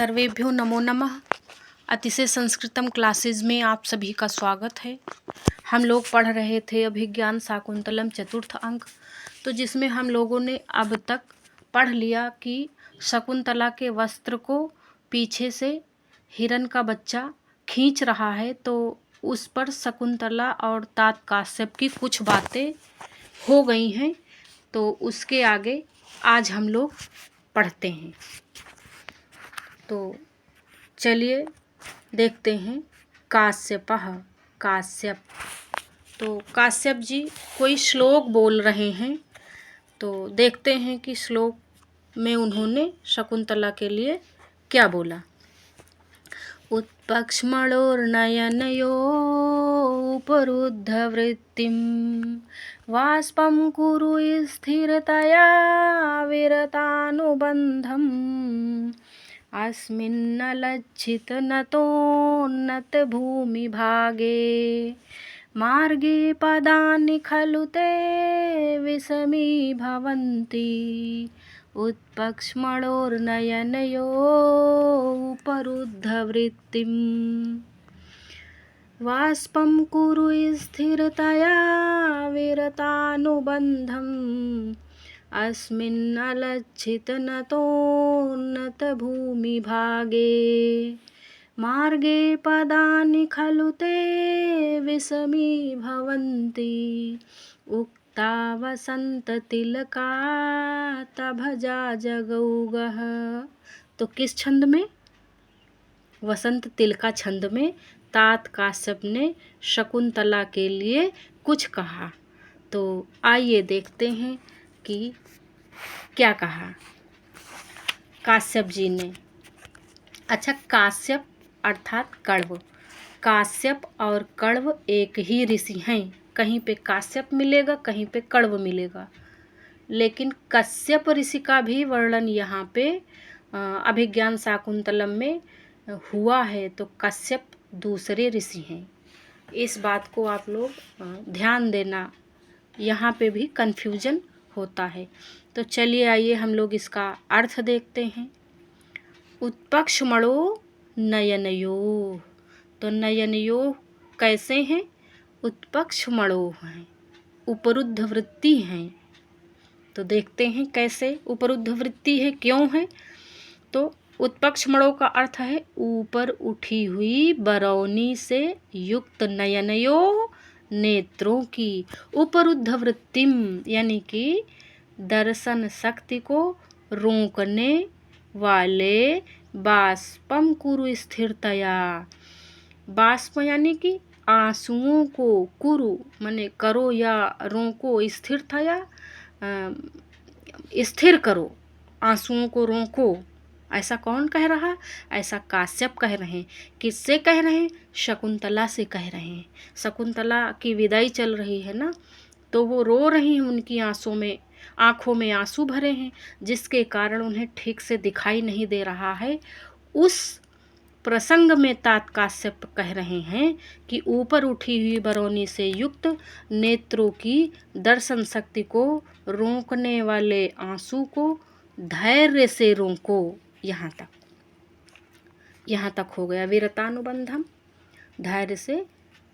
सर्वेभ्यो नमो नमः। अतिशय संस्कृतम क्लासेज में आप सभी का स्वागत है। हम लोग पढ़ रहे थे अभिज्ञान शाकुंतलम चतुर्थ अंक, तो जिसमें हम लोगों ने अब तक पढ़ लिया कि शकुंतला के वस्त्र को पीछे से हिरण का बच्चा खींच रहा है, तो उस पर शकुंतला और तात काश्यप की कुछ बातें हो गई हैं। तो उसके आगे आज हम लोग पढ़ते हैं। तो चलिए देखते हैं। काश्यपः, काश्यप। तो काश्यप जी कोई श्लोक बोल रहे हैं, तो देखते हैं कि श्लोक में उन्होंने शकुंतला के लिए क्या बोला। उत्पक्ष्मणोर्नयनयोरुपरुद्धवृत्तिं वाष्पं कुरु स्थिरतया विरतानुबन्धम् अस्मिन्नलज्जितनतोन्नतभूमिभागे मार्गे पदानि खलु ते विषमीभवन्ति उत्पक्ष्मणोर्नयनयोरुपरुद्धवृत्तिं वाष्पं कुरु स्थिरतया विरतानुबन्धम् अस्मिन्नलज्जितनतोन्नतभूमिभागे मार्गे पदानि खलु ते विषमीभवन्ति उक्ता वसंततिलका तभजा जगौगः। तो किस छंद में? वसंत तिलका छंद में तात काश्यप ने शकुंतला के लिए कुछ कहा। तो आइए देखते हैं कि क्या कहा काश्यप जी ने। अच्छा, काश्यप अर्थात कण्व। काश्यप और कण्व एक ही ऋषि हैं। कहीं पे काश्यप मिलेगा, कहीं पे कण्व मिलेगा, लेकिन कश्यप ऋषि का भी वर्णन यहाँ पे अभिज्ञान शाकुंतलम में हुआ है। तो कश्यप दूसरे ऋषि हैं। इस बात को आप लोग ध्यान देना, यहाँ पे भी कन्फ्यूजन होता है। तो चलिए आइए हम लोग इसका अर्थ देखते हैं। उत्पक्ष्मणो नयनयोः, तो नयनयोः कैसे हैं? उत्पक्ष्मणो हैं, उपरुद्ध वृत्ति हैं। तो देखते हैं कैसे उपरुद्ध वृत्ति है, क्यों है। तो उत्पक्ष्मणों का अर्थ है ऊपर उठी हुई बरौनी से युक्त नयनयोः नेत्रों की, उपरुद्ध वृत्तिम यानी कि दर्शन शक्ति को रोकने वाले बाष्पम कुरु स्थिरतया। बाष्प यानी कि आंसुओं को, कुरु माने करो या रोको, स्थिरतया स्थिर करो, आंसुओं को रोको। ऐसा कौन कह रहा? ऐसा काश्यप कह रहे हैं। किससे कह रहे हैं? शकुंतला से कह रहे हैं। शकुंतला की विदाई चल रही है ना, तो वो रो रही हैं, उनकी आंखों में आंसू भरे हैं, जिसके कारण उन्हें ठीक से दिखाई नहीं दे रहा है। उस प्रसंग में तात काश्यप कह रहे हैं कि ऊपर उठी हुई बरौनी से युक्त नेत्रों की दर्शन शक्ति को रोकने वाले आंसू को धैर्य से रोको। यहाँ तक हो गया। विरतानुबंधम, धैर्य से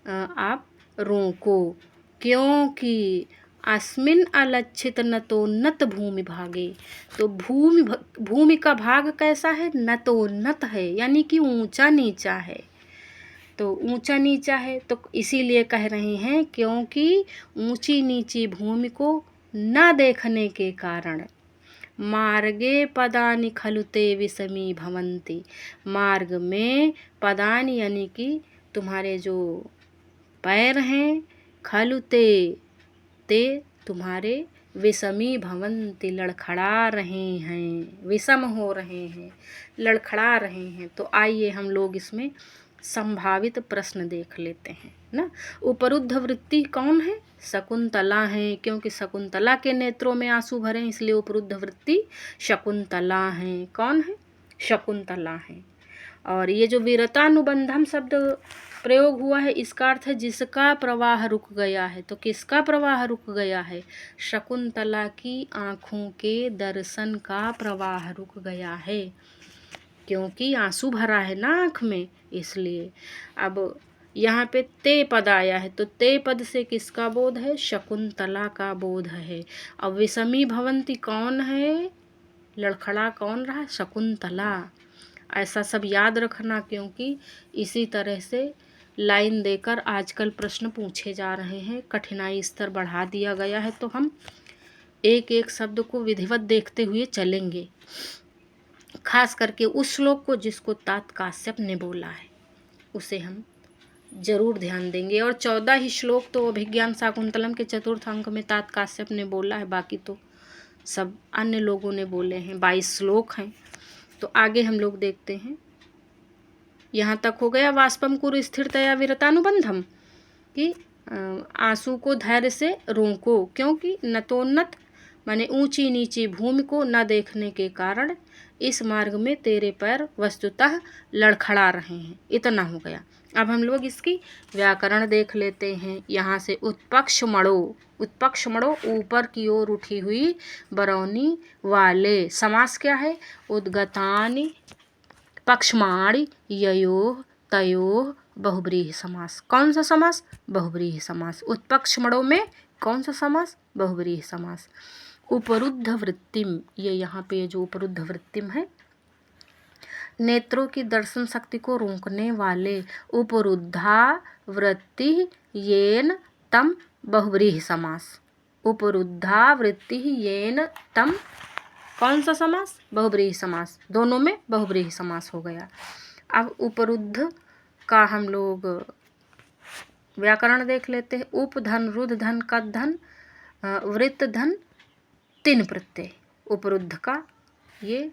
आप रोको, क्योंकि अस्मिन अलक्षित नतोन्नत भूमि भागे। तो भूमि का भाग कैसा है? नतोन्नत है, यानी कि ऊंचा नीचा है। तो ऊंचा नीचा है, तो इसीलिए कह रहे हैं क्योंकि ऊंची नीची भूमि को न देखने के कारण मार्गे पदानि खलुते विषमी भवन्ति। मार्ग में पदानि यानी कि तुम्हारे जो पैर हैं, खलुते ते तुम्हारे विषमी भवन्ति लड़खड़ा रहे हैं, विषम हो रहे हैं, लड़खड़ा रहे हैं। तो आइए हम लोग इसमें संभावित प्रश्न देख लेते हैं ना। उपरुद्ध वृत्ति कौन है? शकुंतला है, क्योंकि शकुंतला के नेत्रों में आंसू भरे हैं, इसलिए उपरुद्ध वृत्ति शकुंतला है। कौन है? शकुंतला है। और ये जो विरतानुबंधम शब्द प्रयोग हुआ है, इसका अर्थ है जिसका प्रवाह रुक गया है। तो किसका प्रवाह रुक गया है? शकुंतला की आँखों के दर्शन का प्रवाह रुक गया है। क्योंकि आंसू भरा है ना आँख में, इसलिए। अब यहाँ पे ते पद आया है, तो ते पद से किसका बोध है? शकुंतला का बोध है। अब विषमी भवंती कौन है? लड़खड़ा कौन रहा? शकुंतला। ऐसा सब याद रखना, क्योंकि इसी तरह से लाइन देकर आजकल प्रश्न पूछे जा रहे हैं। कठिनाई स्तर बढ़ा दिया गया है, तो हम एक एक शब्द को विधिवत देखते हुए चलेंगे, खास करके उस श्लोक को जिसको तात काश्यप ने बोला है उसे हम जरूर ध्यान देंगे। और 14 ही श्लोक तो अभिज्ञान शाकुंतलम के चतुर्थ अंक में तात काश्यप ने बोला है, बाकी तो सब अन्य लोगों ने बोले हैं। 22 श्लोक हैं। तो आगे हम लोग देखते हैं। यहाँ तक हो गया वाष्पम कुरु स्थिरतया विरतानुबंधम, कि आंसू को धैर्य से रोको, क्योंकि नतोन्नत माने ऊंची नीची भूमि को न देखने के कारण इस मार्ग में तेरे पैर वस्तुतः लड़खड़ा रहे हैं। इतना हो गया। अब हम लोग इसकी व्याकरण देख लेते हैं। यहाँ से उत्पक्ष मड़ो ऊपर की ओर उठी हुई बरौनी वाले। समास क्या है? उद्गतानि पक्षमाणि ययोः तयोः बहुब्रीहि समास। कौन सा समास? बहुब्रीहि समास। उत्पक्ष मड़ों में कौन सा समास? बहुब्रीहि समास। उपरुद्ध वृत्तिम, ये यहाँ पे जो उपरुद्ध वृत्तिम है, नेत्रों की दर्शन शक्ति को रोकने वाले। उपरुद्धा वृत्ति येन तम बहुब्रीहि समास। उपरुद्धा वृत्ति येन तम कौन सा समास? बहुब्रीहि समास। दोनों में बहुब्रीहि समास हो गया। अब उपरुद्ध का हम लोग व्याकरण देख लेते हैं। उपधन, रुद्ध धन, कद धन, वृत्त धन, 3 प्रत्यय। उपरुद्ध का ये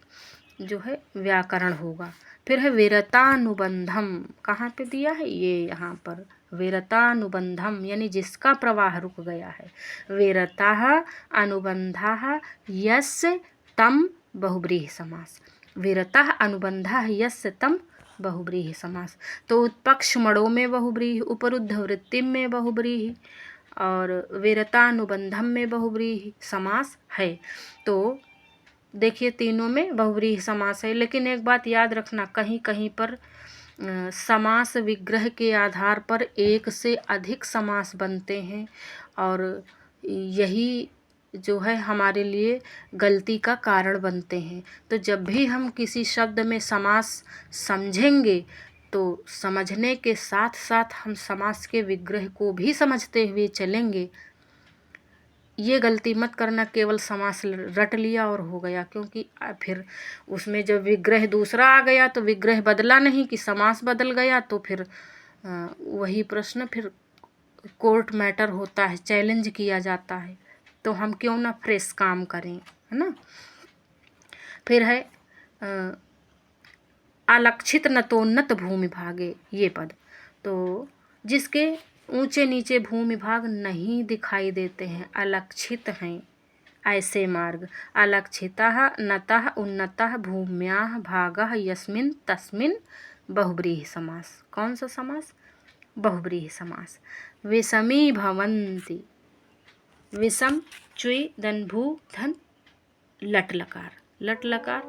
जो है व्याकरण होगा। फिर है विरतानुबंधम। कहाँ पे दिया है? ये यहाँ पर विरतानुबंधम, यानी जिसका प्रवाह रुक गया है। विरतः अनुबंधः यस्य तम बहुब्रीहि समास। विरतः अनुबंधः यस्य तम बहुब्रीहि समास। तो उत्पक्ष मड़ों में बहुब्रीहि, उपरुद्ध वृत्तिम में बहुब्रीहि और विरतानुबंधम में बहुब्रीहि समास है। तो देखिए तीनों में बहुब्रीहि समास है। लेकिन एक बात याद रखना, कहीं कहीं पर समास विग्रह के आधार पर एक से अधिक समास बनते हैं, और यही जो है हमारे लिए गलती का कारण बनते हैं। तो जब भी हम किसी शब्द में समास समझेंगे, तो समझने के साथ साथ हम समास के विग्रह को भी समझते हुए चलेंगे। ये गलती मत करना केवल समास रट लिया और हो गया, क्योंकि फिर उसमें जब विग्रह दूसरा आ गया तो विग्रह बदला नहीं कि समास बदल गया, तो फिर वही प्रश्न फिर कोर्ट मैटर होता है, चैलेंज किया जाता है। तो हम क्यों ना फ्रेश काम करें, है ना। फिर है अलक्षित नतोन्नत भूमि भागे, ये पद। तो जिसके ऊंचे नीचे भूमि भाग नहीं दिखाई देते हैं, अलक्षित हैं, ऐसे मार्ग। अलक्षितः नतः उन्नतः भूम्याः भागः यस्मिन् तस्मिन् बहुब्रीहि समास। कौन सा समास? बहुब्रीहि समास। विषमी भवन्ति, विषम चुई धन भू धन लट लकार, लट लकार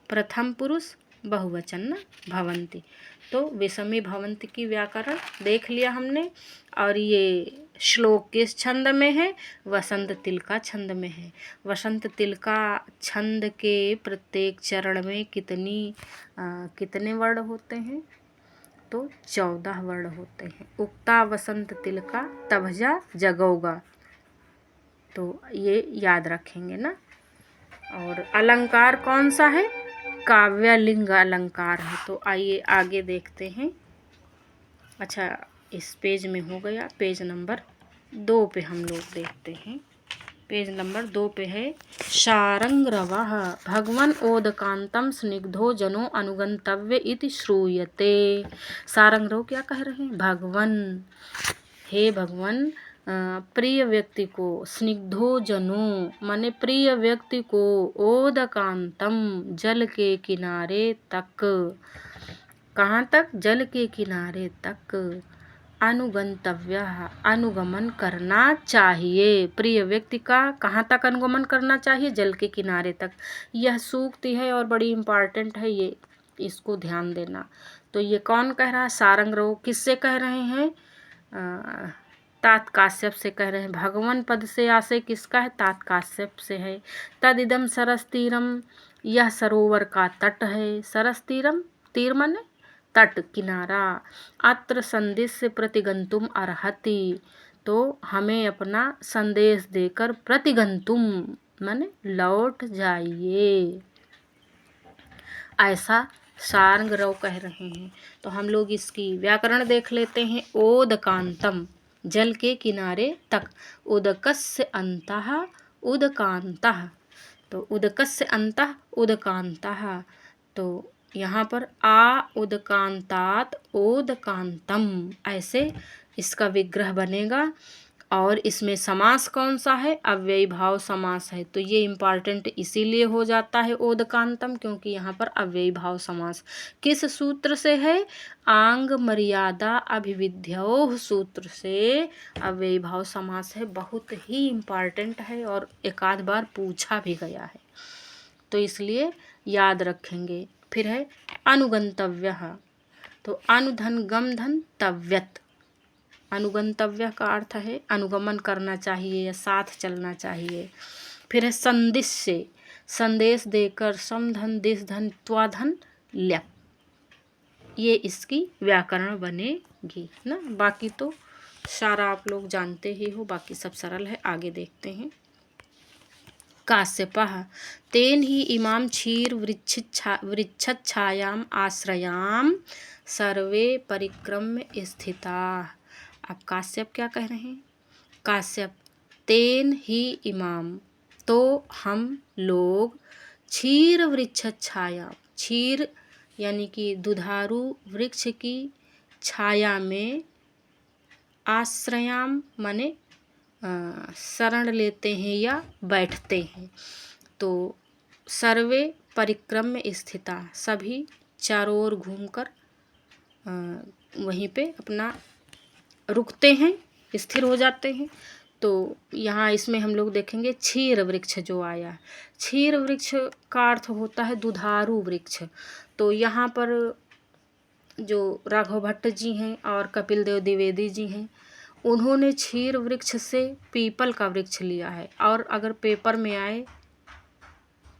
प्रथम पुरुष बहुवचन न भवन्ति। तो विषमी भवन्ति की व्याकरण देख लिया हमने। और ये श्लोक किस छंद में है? वसंत तिलका छंद में है। वसंत तिलका छंद के प्रत्येक चरण में कितने वर्ण होते हैं? तो 14 वर्ण होते हैं। उक्ता वसंत तिलका तभजा जगोगा, तो ये याद रखेंगे ना। और अलंकार कौन सा है? काव्यलिंग अलंकार है। तो आइए आगे देखते हैं। अच्छा, इस पेज में हो गया। पेज नंबर 2 पे हम लोग देखते हैं। पेज नंबर 2 पे है शारंगरवः भगवन् ओदकान्तं स्निग्धो जनो अनुगंतव्य इति श्रूयते। शारंगरव क्या कह रहे हैं? भगवन, हे भगवन, प्रिय व्यक्ति को, स्निग्धो जनो माने प्रिय व्यक्ति को, ओदकांतम जल के किनारे तक, कहाँ तक? जल के किनारे तक, अनुगंतव्य अनुगमन करना चाहिए। प्रिय व्यक्ति का कहाँ तक अनुगमन करना चाहिए? जल के किनारे तक। यह सूक्ति है और बड़ी इम्पॉर्टेंट है, ये इसको ध्यान देना। तो ये कौन कह रहा है? सारंगरव किससे कह रहे हैं? तात काश्यप से कह रहे हैं। भगवन पद से आशय किसका है? तात काश्यप से है। तदिदम सरस तीरम, यह सरोवर का तट है। सरस तीरम, तीर माने तट, किनारा। अत्र संदेश प्रतिगंतुम अर्हति, तो हमें अपना संदेश देकर प्रतिगंतुम माने लौट जाइए, ऐसा सारंगरव कह रहे हैं। तो हम लोग इसकी व्याकरण देख लेते हैं। ओदकांतम, जल के किनारे तक। उदकस्य अंतः उदकांतः, तो उदकस्य अंतः उदकांतः, तो यहाँ पर आ उदकांतात ओदकांतम, ऐसे इसका विग्रह बनेगा। और इसमें समास कौन सा है? अव्ययी भाव समास है। तो ये इम्पॉर्टेंट इसीलिए हो जाता है ओदकांतम, क्योंकि यहाँ पर अव्ययी भाव समास किस सूत्र से है? आंग मर्यादा अभिविध्योः सूत्र से अव्ययी भाव समास है। बहुत ही इम्पॉर्टेंट है और एक आध बार पूछा भी गया है, तो इसलिए याद रखेंगे। फिर है अनुगंतव्यः, तो अनुधन गम धन तव्यत। अनुगंतव्य का अर्थ है अनुगमन करना चाहिए या साथ चलना चाहिए। फिर है संदिश से, संदेश देकर, समधन दिस धन त्वाधन ल्यप, ये इसकी व्याकरण बनेगी ना। बाकी तो सारा आप लोग जानते ही हो, बाकी सब सरल है। आगे देखते हैं। काश्यपः तेन ही इमाम क्षीर वृक्षच्छायाम आश्रयाम सर्वे परिक्रम्य स्थिताः। अब काश्यप क्या कह रहे हैं? काश्यप तेन ही इमाम, तो हम लोग क्षीर वृक्षच्छायाम, क्षीर यानी कि दुधारू वृक्ष की छाया में, आश्रयाम माने शरण लेते हैं या बैठते हैं। तो सर्वे परिक्रम्य स्थिता, सभी चारों ओर घूमकर वहीं पे अपना रुकते हैं, स्थिर हो जाते हैं। तो यहाँ इसमें हम लोग देखेंगे क्षीर वृक्ष जो आया, क्षीर वृक्ष का अर्थ होता है दुधारू वृक्ष। तो यहाँ पर जो राघव भट्ट जी हैं और कपिल देव द्विवेदी जी हैं, उन्होंने क्षीर वृक्ष से पीपल का वृक्ष लिया है। और अगर पेपर में आए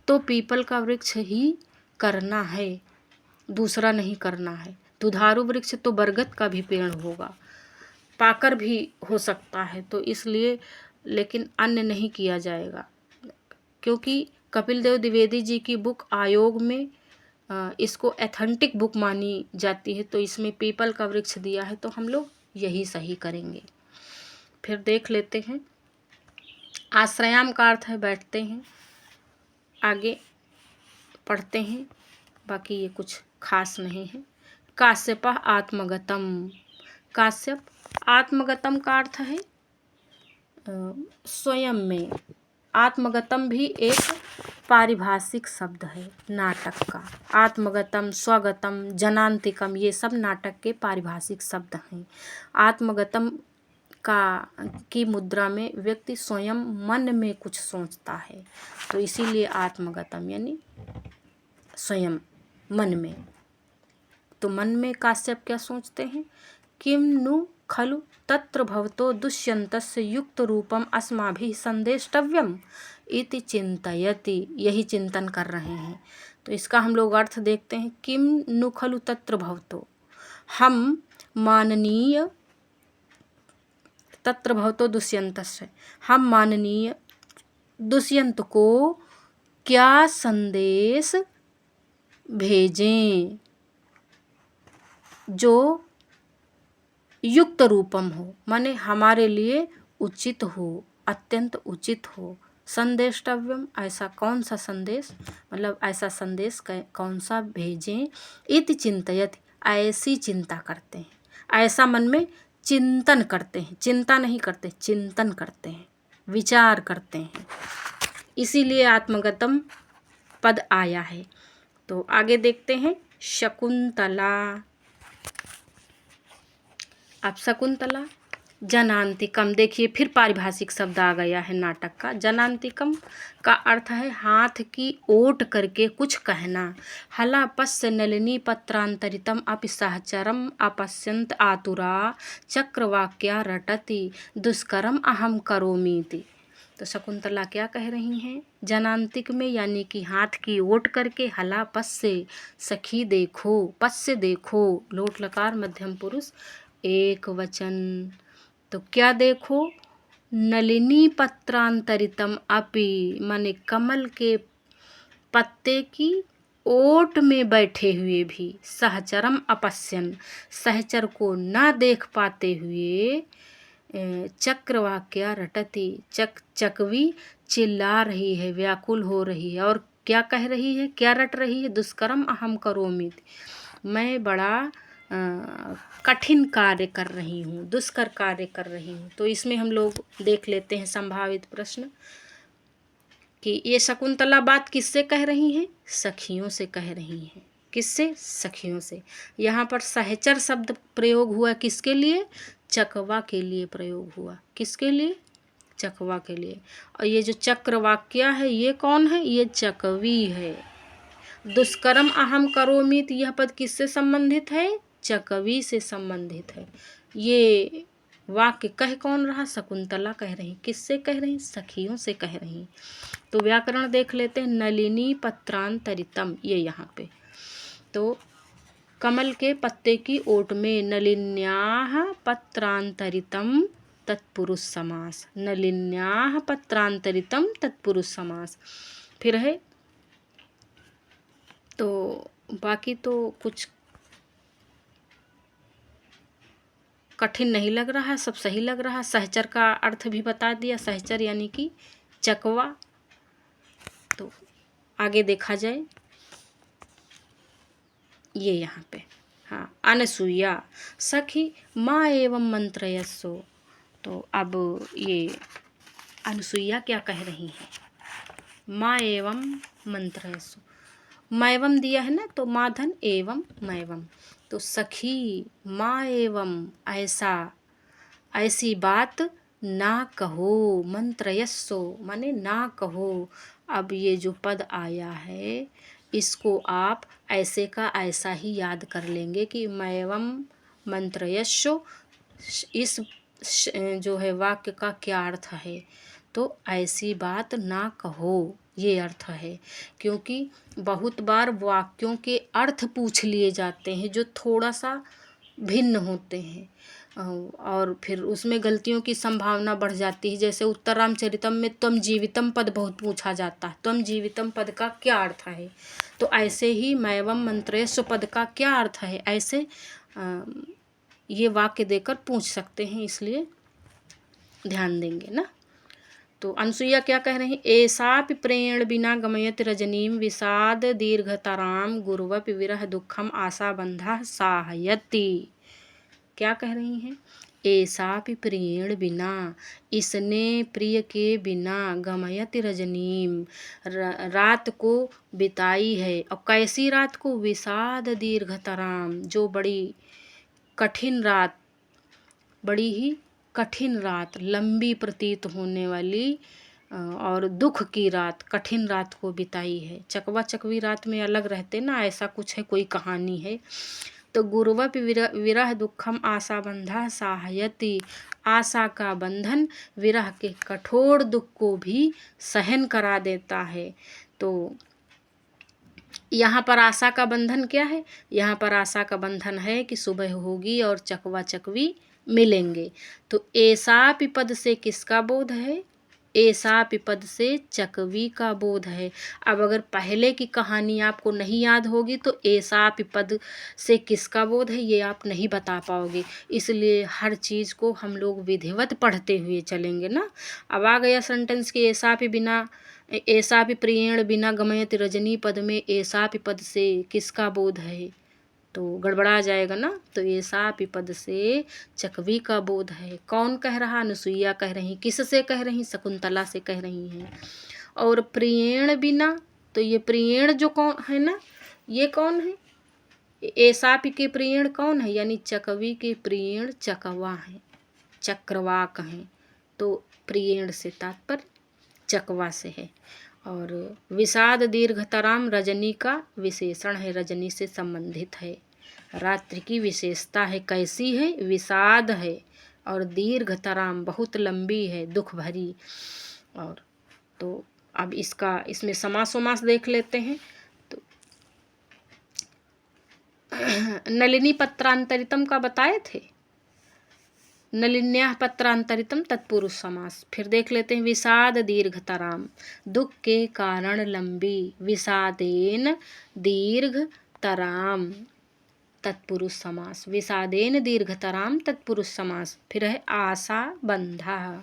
तो पीपल का वृक्ष ही करना है, दूसरा नहीं करना है। दुधारू वृक्ष तो बरगद का भी पेड़ होगा, पाकर भी हो सकता है, तो इसलिए, लेकिन अन्य नहीं किया जाएगा, क्योंकि कपिल देव द्विवेदी जी की बुक आयोग में इसको एथेंटिक बुक मानी जाती है। तो इसमें पीपल का वृक्ष दिया है, तो हम लोग यही सही करेंगे। फिर देख लेते हैं। आश्रयाम का अर्थ है बैठते हैं। आगे पढ़ते हैं, बाकी ये कुछ खास नहीं है। काश्यपः आत्मगतम, काश्यप आत्मगतम का अर्थ है स्वयं में। आत्मगतम भी एक पारिभाषिक शब्द है नाटक का। आत्मगतम, स्वगतम, जनांतिकम, ये सब नाटक के पारिभाषिक शब्द हैं। आत्मगतम की मुद्रा में व्यक्ति स्वयं मन में कुछ सोचता है, तो इसीलिए आत्मगतम यानी स्वयं मन में। तो मन में काश्यप क्या सोचते हैं? किम नु खलु तत्र भवतो दुष्यन्तस्य युक्त रूपम अस्माभिः संदेष्टव्यम इति चिंतयति, यही चिंतन कर रहे हैं। तो इसका हम लोग अर्थ देखते हैं। किम नु खलु तत्र भवतो, हम माननीय, तत्र भवतो दुष्यन्तस्य, हम माननीय दुष्यंत को क्या संदेश भेजें जो युक्त रूपम हो, माने हमारे लिए उचित हो, अत्यंत उचित हो। संदेष्टव्यम, ऐसा कौन सा संदेश, मतलब ऐसा संदेश कौन सा भेजें। इति चिंतयति, ऐसी चिंता करते हैं, ऐसा मन में चिंतन करते हैं, चिंता नहीं करते, चिंतन करते हैं, विचार करते हैं, इसीलिए आत्मगतम पद आया है। तो आगे देखते हैं। शकुंतला, अब शकुंतला जनांतिकम, देखिए फिर पारिभाषिक शब्द आ गया है नाटक का। जनांतिकम का अर्थ है हाथ की ओट करके कुछ कहना। हला पश्य नलिनी पत्रांतरितम अपि सहचरम अपश्यंत आतुरा चक्रवाक्या रटति दुष्करम अहम करोमीति। तो शकुंतला क्या कह रही हैं? जनांतिक में यानी कि हाथ की ओट करके, हला पश्य सखी देखो, पश्य देखो, लोट लकार मध्यम पुरुष एक वचन। तो क्या देखो? नलिनी पत्रांतरितम अपि, माने कमल के पत्ते की ओट में बैठे हुए भी, सहचरम अपश्यन, सहचर को न देख पाते हुए, चक्रवाक्या रटती, चकवी चिल्ला रही है, व्याकुल हो रही है। और क्या कह रही है, क्या रट रही है? दुष्कर्म अहम करोमि, मैं बड़ा कठिन कार्य कर रही हूँ, दुष्कर कार्य कर रही हूँ। तो इसमें हम लोग देख लेते हैं संभावित प्रश्न कि ये शकुंतला बात किससे कह रही हैं? सखियों से कह रही हैं। किससे? सखियों से। यहाँ पर सहचर शब्द प्रयोग हुआ किसके लिए? चकवा के लिए प्रयोग हुआ। किसके लिए? चकवा के लिए। और ये जो चक्रवाक्या है ये कौन है? ये चकवी है। दुष्कर्म अहम करोमि, यह पद किससे संबंधित है? चकवी से संबंधित है। ये वाक्य कह कौन रहा? शकुंतला कह रही। किससे कह रही? सखियों से कह रही। तो व्याकरण देख लेते हैं। नलिनी पत्रांतरितम, ये यहाँ पे तो कमल के पत्ते की ओट में, नलिन्याः पत्रांतरितम तत्पुरुष समास। नलिन्याः पत्रांतरितम तत्पुरुष समास। फिर है तो बाकी तो कुछ कठिन नहीं लग रहा, सब सही लग रहा। सहचर का अर्थ भी बता दिया, सहचर यानी कि चकवा। तो आगे देखा जाए ये यहाँ पे, हाँ, अनसुईया सखी माँ एवं मंत्रयस्सो। तो अब ये अनसुईया क्या कह रही हैं? माँ एवं मंत्रयस्सो, मैवम दिया है ना, तो माधन एवं मैवम। तो सखी माँ एवं, ऐसा, ऐसी बात ना कहो, मंत्रयस्सो माने ना कहो। अब ये जो पद आया है इसको आप ऐसे का ऐसा ही याद कर लेंगे कि मैवम मंत्रयस्सो, इस जो है वाक्य का क्या अर्थ है? तो ऐसी बात ना कहो, ये अर्थ है। क्योंकि बहुत बार वाक्यों के अर्थ पूछ लिए जाते हैं जो थोड़ा सा भिन्न होते हैं और फिर उसमें गलतियों की संभावना बढ़ जाती है। जैसे उत्तर रामचरितम में त्वम जीवितम पद बहुत पूछा जाता है, त्वम जीवितम पद का क्या अर्थ है? तो ऐसे ही मैवम मंत्रेस्व पद का क्या अर्थ है? ऐसे ये वाक्य देकर पूछ सकते हैं, इसलिए ध्यान देंगे ना। तो अनसुईया क्या कह रही हैं? एसापि प्रेण बिना गमयति रजनीम विषाद दीर्घतराम गुरुवपि विरह दुखम आशाबंधा साहयति। क्या कह रही हैं? एसापि प्रेण बिना, इसने प्रिय के बिना, गमयति रजनीम, रात को बिताई है। और कैसी रात को? विषाद दीर्घतराम, जो बड़ी कठिन रात, बड़ी ही कठिन रात, लंबी प्रतीत होने वाली और दुख की रात, कठिन रात को बिताई है। चकवा चकवी रात में अलग रहते ना, ऐसा कुछ है, कोई कहानी है। तो गुरुवपि विरह दुखम आशा बंधा साहयति, आशा का बंधन विरह के कठोर दुख को भी सहन करा देता है। तो यहाँ पर आशा का बंधन क्या है? यहाँ पर आशा का बंधन है कि सुबह होगी और चकवा चकवी मिलेंगे। तो ऐसा पद से किसका बोध है? ऐसा पद से चकवी का बोध है। अब अगर पहले की कहानी आपको नहीं याद होगी तो ऐसा पद से किसका बोध है ये आप नहीं बता पाओगे। इसलिए हर चीज़ को हम लोग विधिवत पढ़ते हुए चलेंगे ना। अब आ गया सेंटेंस कि ऐसा बिना, ऐसा प्रियेण बिना गमयति रजनी पद में ऐसा पद से किसका बोध है? तो गड़बड़ा जाएगा ना। तो ऐसा पद से चकवी का बोध है। कौन कह रहा? अनुसुईया कह रही। किससे कह रही? शकुंतला से कह रही हैं। और प्रियेण बिना, तो ये प्रियेण जो कौन है ना, ये कौन है? ऐसा के प्रियेण कौन है? यानी चकवी के प्रियेण चकवा है। चक्रवाक हैं, तो प्रियेण से तात्पर्य चकवा से है। और विषाद दीर्घतराम रजनी का विशेषण है, रजनी से संबंधित है। रात्रि की विशेषता है, कैसी है? विषाद है। और दीर्घतराम बहुत लंबी है, दुख भरी। और तो अब इसमें समास वमास देख लेते हैं। तो नलिनी पत्रांतरितम का बताए थे, नलिन्याः पत्रांतरितम तत्पुरुष समास। फिर देख लेते हैं विषाद दीर्घतराम, दुख के कारण लंबी, विषादेन दीर्घतराम तत्पुरुष समास, विषादेन दीर्घतराम तत्पुरुष समास। फिर है आशा बंधः,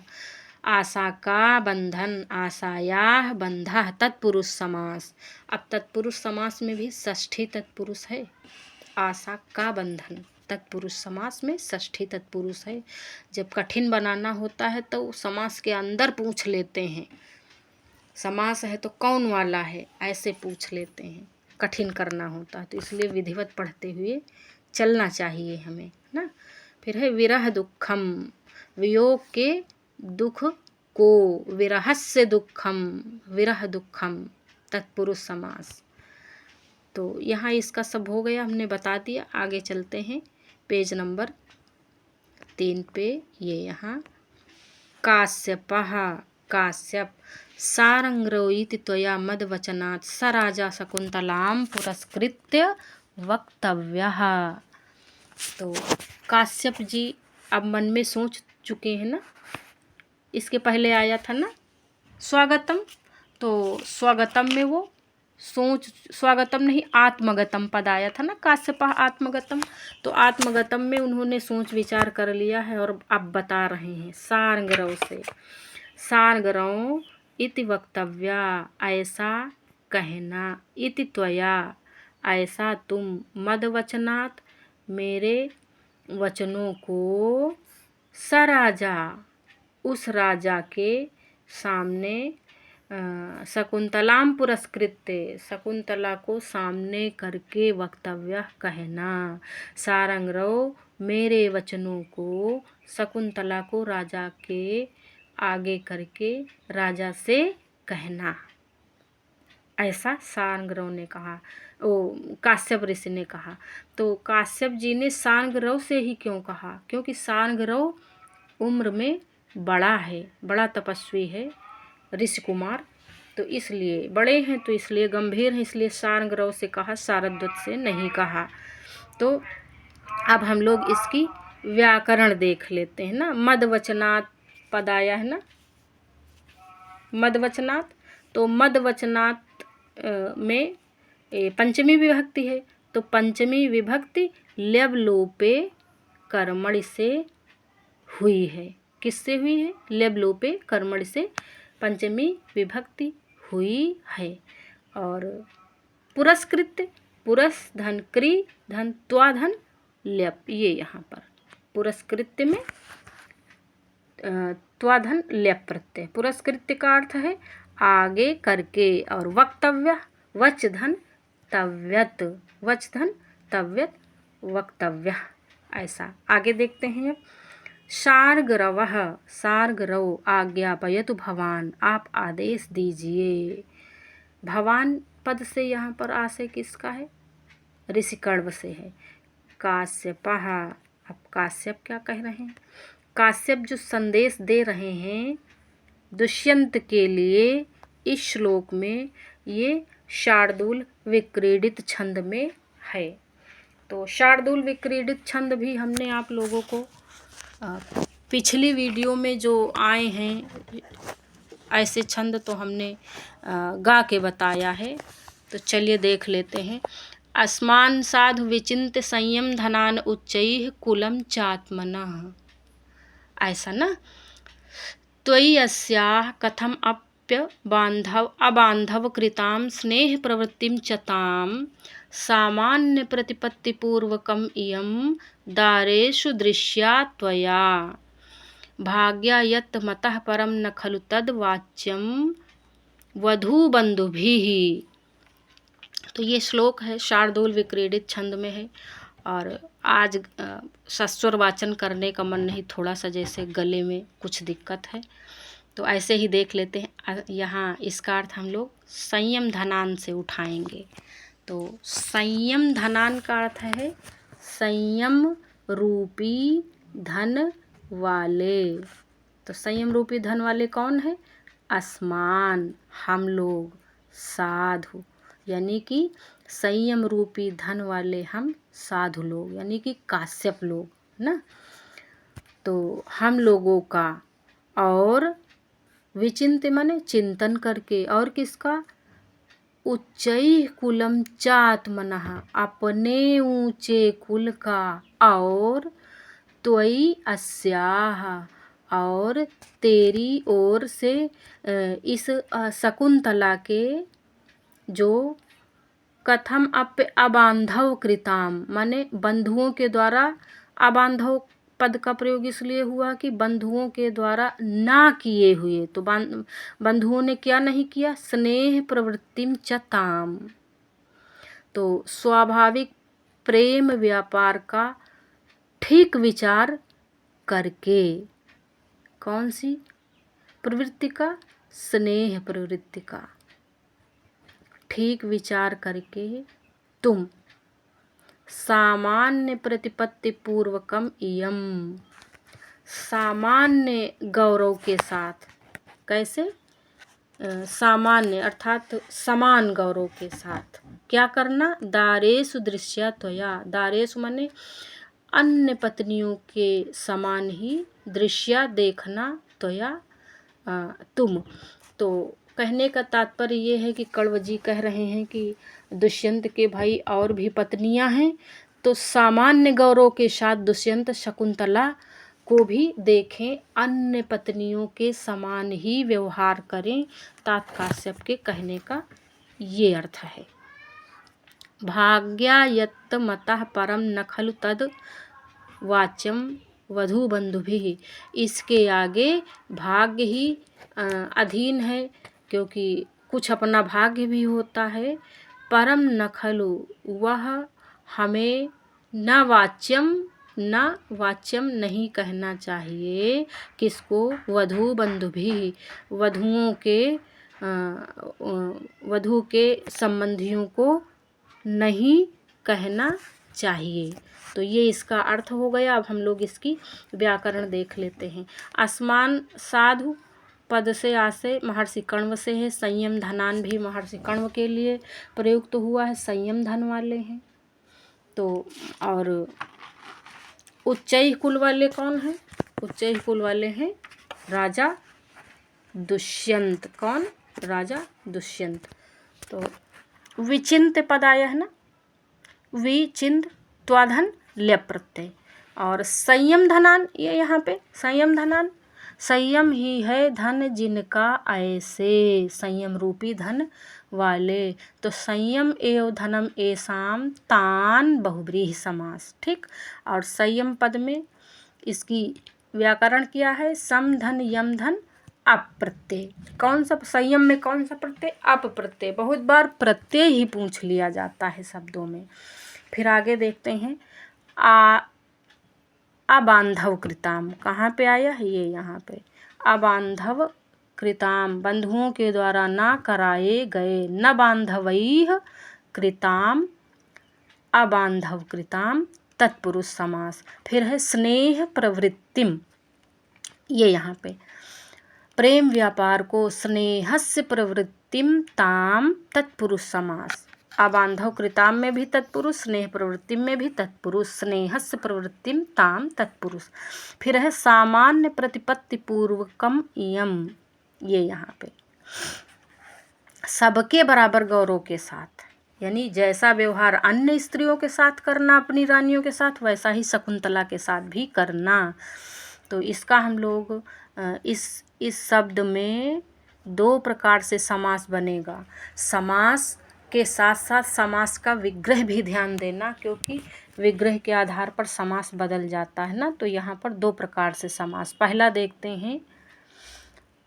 आशा का बंधन, आशायाः बंधः तत्पुरुष समास। अब तत्पुरुष समास में भी षष्ठी तत्पुरुष है, आशा का बंधन तत्पुरुष समास में षष्ठी तत्पुरुष है। जब कठिन बनाना होता है तो समास के अंदर पूछ लेते हैं, समास है तो कौन वाला है, ऐसे पूछ लेते हैं, कठिन करना होता है। तो इसलिए विधिवत पढ़ते हुए चलना चाहिए हमें ना। फिर है विरह दुखम, वियोग के दुख को, विरहस्य दुखम, विरह दुखम तत्पुरुष समास। तो यहाँ इसका सब हो गया, हमने बता दिया। आगे चलते हैं पेज नंबर 3 पे। ये यहाँ काश्यपः, काश्यप सारंग्रोइति त्वया मद्वचनात् स राजा शकुन्तलां पुरस्कृत्य वक्तव्यः। तो काश्यप जी अब मन में सोच चुके हैं ना, इसके पहले आया था ना स्वागतम, तो स्वागतम में वो स्वागतम नहीं आत्मगतम पद आया था ना, काश्यप आत्मगतम। तो आत्मगतम में उन्होंने सोच विचार कर लिया है और अब बता रहे हैं सारंगरव से। सारंगरव इति वक्तव्या, ऐसा कहना, इति त्वया ऐसा तुम, मद्वचनात् मेरे वचनों को, स राजा उस राजा के सामने, शकुंतलाम पुरस्कृत्य शकुंतला को सामने करके वक्तव्य कहना। सारंगरव मेरे वचनों को, शकुंतला को राजा के आगे करके राजा से कहना, ऐसा सारंगरव ने कहा, काश्यप ऋषि ने कहा। तो काश्यप जी ने सारंगरव से ही क्यों कहा? क्योंकि सारंगरव उम्र में बड़ा है, बड़ा तपस्वी है ऋषि कुमार, तो इसलिए बड़े हैं, तो इसलिए गंभीर हैं, इसलिए सारंगरव से कहा, सारद्वत से नहीं कहा। तो अब हम लोग इसकी व्याकरण देख लेते हैं ना। मद्वचनात् पद आया है ना, मद्वचनात्, तो मद्वचनात् में पंचमी विभक्ति है, तो पंचमी विभक्ति ल्यब लोपे कर्मणि से हुई है। किससे हुई है? ल्यब लोपे कर्मणि से पंचमी विभक्ति हुई है। और पुरस्कृत्य, पुरस धन क्री धन त्वा धन ल्यप, ये यहाँ पर पुरस्कृत्य में त्वा धन ल्यप प्रत्यय। पुरस्कृत्य का अर्थ है आगे करके, और वक्तव्य वच धन तव्यत, वच धन तव्यत वक्तव्य, ऐसा। आगे देखते हैं। सारंगरवः, सारंगरव आज्ञापयतु भवान, आप आदेश दीजिए। भवान पद से यहाँ पर आशय किसका है? ऋषिकण्व से है। काश्यपः, अब काश्यप क्या कह रहे हैं? काश्यप जो संदेश दे रहे हैं दुष्यंत के लिए इस श्लोक में, ये शार्दूल विक्रीडित छंद में है। तो शार्दूल विक्रीडित छंद भी हमने आप लोगों को पिछली वीडियो में जो आए हैं ऐसे छंद तो हमने गा के बताया है। तो चलिए देख लेते हैं। अस्मान साधु विचिन्त्य संयम धनान उच्चैः कुलं चात्मनः, ऐसा ना। त्वयि अस्याः कथम अबान्धव कृतां स्नेह प्रवृत्तिं च तां सामान्य प्रतिपत्तिपूर्वकम् इयं दारेषु दृश्या त्वया भाग्या यत् मतः परं न खलु तद् वाच्यं वधूबन्धुभिः। तो ये श्लोक है, शार्दूल विक्रीडित छंद में है और आज सस्वर वाचन करने का मन नहीं, थोड़ा सा जैसे गले में कुछ दिक्कत है, तो ऐसे ही देख लेते हैं। यहाँ इसका अर्थ हम लोग संयम धनान से उठाएंगे। तो संयम धनान का अर्थ है संयम रूपी धन वाले। तो संयम रूपी धन वाले कौन है? असमान, हम लोग, साधु, यानी कि संयम रूपी धन वाले हम साधु लोग, यानी कि काश्यप लोग ना। तो हम लोगों का, और विचिंत माने चिंतन करके, और किसका? उच्चै कुलम चात्मनः, अपने ऊंचे कुल का, और त्वयि अस्याः, और तेरी ओर से इस शकुंतला के जो कथम अबांधव कृताम, माने बंधुओं के द्वारा, अबांधव पद का प्रयोग इसलिए हुआ कि बंधुओं के द्वारा ना किए हुए। तो बंधुओं ने क्या नहीं किया? स्नेह प्रवृत्तिम चताम। तो स्वाभाविक प्रेम व्यापार का ठीक विचार करके, कौन सी प्रवृत्ति का? स्नेह प्रवृत्ति का ठीक विचार करके तुम सामान्य प्रतिपत्ति पूर्वकम इयम, सामान्य गौरव के साथ। कैसे? सामान्य अर्थात समान गौरव के साथ क्या करना? दारेषु दृश्या त्वया, दारेषु माने अन्य पत्नियों के समान ही, दृश्या देखना, त्वया तुम। तो कहने का तात्पर्य ये है कि कण्व जी कह रहे हैं कि दुष्यंत के भाई और भी पत्नियां हैं, तो सामान्य गौरव के साथ दुष्यंत शकुंतला को भी देखें, अन्य पत्नियों के समान ही व्यवहार करें। तात काश्यप के कहने का ये अर्थ है। भाग्यायत्त मतः परम न खलु तद वाच्यम वधू बंधुभिः, इसके आगे भाग्य ही अधीन है, क्योंकि कुछ अपना भाग्य भी होता है। परम न खलु, वह हमें न वाच्यम नहीं कहना चाहिए। किसको? वधू बंधुभिः, वधू के संबंधियों को नहीं कहना चाहिए। तो ये इसका अर्थ हो गया। अब हम लोग इसकी व्याकरण देख लेते हैं। असमान साधु पद से आसे महर्षि कण्व से है। संयम धनान भी महर्षि कण्व के लिए प्रयुक्त हुआ है, संयम धन वाले हैं। तो और उच्चै कुल वाले कौन हैं? उच्चै कुल वाले हैं राजा दुष्यंत। कौन? राजा दुष्यंत। तो विचिंत पद आया है ना, विचिंत त्वाधन ल्यप प्रत्यय, और संयम धनान, ये यहाँ पे संयम धनान, संयम ही है धन जिनका ऐसे, संयम रूपी धन वाले। तो संयम एवं धनम एसाम तान बहुब्रीहि समास। ठीक। और संयम पद में इसकी व्याकरण किया है सम धन यम धन अप प्रत्यय। कौन सा संयम में कौन सा प्रत्यय? अप प्रत्यय। बहुत बार प्रत्यय ही पूछ लिया जाता है शब्दों में। फिर आगे देखते हैं अबांधव कृताम, कहाँ पे आया है? ये यहाँ पे अबांधव कृताम, बंधुओं के द्वारा ना कराए गए। न बांधवैः कृताम अबांधव कृताम तत्पुरुष समास। फिर है स्नेह प्रवृत्तिम, ये यहाँ पे प्रेम व्यापार को स्नेहस्य प्रवृत्तिम ताम तत्पुरुष समास। अबांधव कृताम में भी तत्पुरुष, स्नेह प्रवृत्ति में भी तत्पुरुष, स्नेहस्य प्रवृत्तिम ताम तत्पुरुष। फिर है सामान्य प्रतिपत्ति पूर्वकम इयम, ये यहाँ पे सबके बराबर गौरव के साथ, यानी जैसा व्यवहार अन्य स्त्रियों के साथ करना अपनी रानियों के साथ, वैसा ही शकुंतला के साथ भी करना। तो इसका हम लोग इस शब्द में दो प्रकार से समास बनेगा। समास के साथ साथ समास का विग्रह भी ध्यान देना, क्योंकि विग्रह के आधार पर समास बदल जाता है ना। तो यहाँ पर दो प्रकार से समास। पहला देखते हैं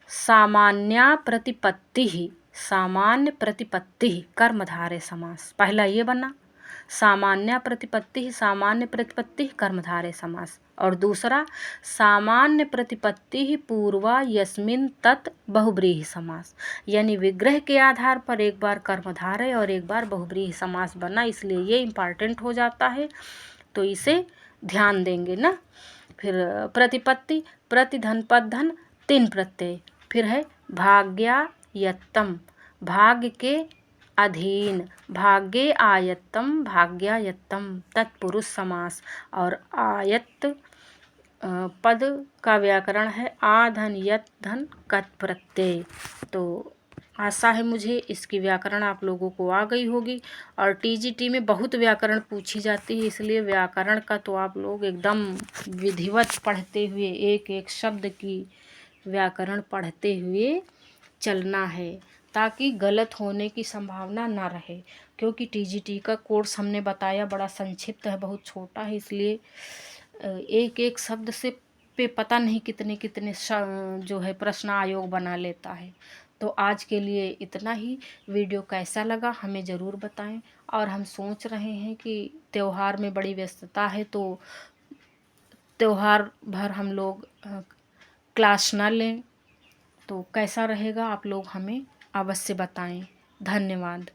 सामान्य प्रतिपत्ति ही, सामान्य प्रतिपत्ति कर्मधारय समास, पहला ये बना। सामान्य प्रतिपत्ति, सामान्य प्रतिपत्ति कर्मधारय समास। और दूसरा सामान्य प्रतिपत्ति पूर्वा यस्मिन तत् बहुव्रीहि समास, यानी विग्रह के आधार पर एक बार कर्मधारय और एक बार बहुव्रीहि समास बना, इसलिए ये इम्पॉर्टेंट हो जाता है, तो इसे ध्यान देंगे ना। फिर प्रतिपत्ति प्रतिधन पदधन 3 प्रत्यय, फिर है भाग्यायत्तम, भाग्य के अधीन, भाग्ये आयत्तम, भाग्यायत्तम तत्पुरुष समास। और आयत्त पद का व्याकरण है आ धन यत धन कत प्रत्यय। तो आशा है मुझे इसकी व्याकरण आप लोगों को आ गई होगी। और टीजीटी में बहुत व्याकरण पूछी जाती है, इसलिए व्याकरण का तो आप लोग एकदम विधिवत पढ़ते हुए, एक एक शब्द की व्याकरण पढ़ते हुए चलना है, ताकि गलत होने की संभावना ना रहे। क्योंकि टीजीटी का कोर्स हमने बताया बड़ा संक्षिप्त है, बहुत छोटा है, इसलिए एक एक शब्द से पे पता नहीं कितने कितने जो है प्रश्न आयोग बना लेता है। तो आज के लिए इतना ही। वीडियो कैसा लगा हमें ज़रूर बताएं। और हम सोच रहे हैं कि त्योहार में बड़ी व्यस्तता है, तो त्योहार भर हम लोग क्लास ना लें, तो कैसा रहेगा आप लोग हमें अवश्य बताएं। धन्यवाद।